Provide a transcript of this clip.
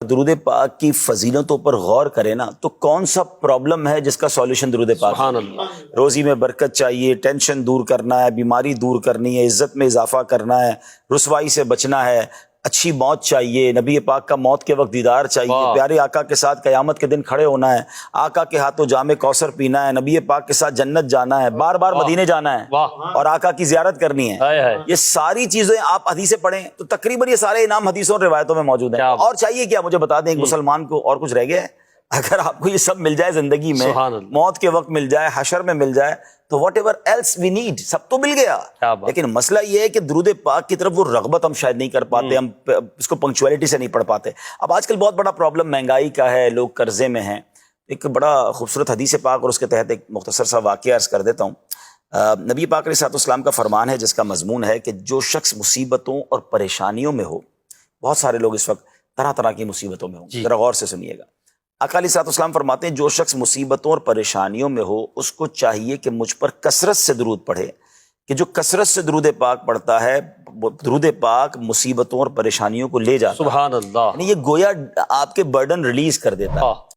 درود پاک کی فضیلتوں پر غور کریں نا تو کون سا پرابلم ہے جس کا سولوشن درود پاک؟ سبحان اللہ۔ روزی میں برکت چاہیے، ٹینشن دور کرنا ہے، بیماری دور کرنی ہے، عزت میں اضافہ کرنا ہے، رسوائی سے بچنا ہے، اچھی موت چاہیے، نبی پاک کا موت کے وقت دیدار چاہیے، واہ۔ پیارے آقا کے ساتھ قیامت کے دن کھڑے ہونا ہے، آقا کے ہاتھوں جام کوثر پینا ہے، نبی پاک کے ساتھ جنت جانا ہے، بار بار مدینے جانا ہے واہ۔ اور آقا کی زیارت کرنی ہے۔ ہائے ہائے۔ یہ ساری چیزیں آپ حدیثیں پڑھیں تو تقریباً یہ سارے انعام حدیثوں اور روایتوں میں موجود ہیں۔ کیا اور چاہیے کیا مجھے بتا دیں، ایک مسلمان کو اور کچھ رہ گیا ہے؟ اگر آپ کو یہ سب مل جائے زندگی میں، سبحان اللہ۔ موت کے وقت مل جائے، حشر میں مل جائے، تو whatever else we need سب تو مل گیا۔ کیا بات۔ لیکن مسئلہ یہ ہے کہ درود پاک کی طرف وہ رغبت ہم شاید نہیں کر پاتے، ہم اس کو پنکچویلٹی سے نہیں پڑھ پاتے۔ اب آج کل بہت بڑا پرابلم مہنگائی کا ہے، لوگ قرضے میں ہیں۔ ایک بڑا خوبصورت حدیث پاک اور اس کے تحت ایک مختصر سا واقعہ عرض کر دیتا ہوں۔ نبی پاک علیہ الصلوۃ والسلام کا فرمان ہے جس کا مضمون ہے کہ جو شخص مصیبتوں اور پریشانیوں میں ہو، بہت سارے لوگ اس وقت طرح طرح کی مصیبتوں میں ہوں، ذرا غور سے سنیے گا۔ آقا علیہ الصلوۃ والسلام فرماتے ہیں جو شخص مصیبتوں اور پریشانیوں میں ہو اس کو چاہیے کہ مجھ پر کثرت سے درود پڑھے، کہ جو کثرت سے درود پاک پڑھتا ہے، درود پاک مصیبتوں اور پریشانیوں کو لے جاتا ہے۔ سبحان اللہ۔ یعنی یہ گویا آپ کے برڈن ریلیز کر دیتا ہے۔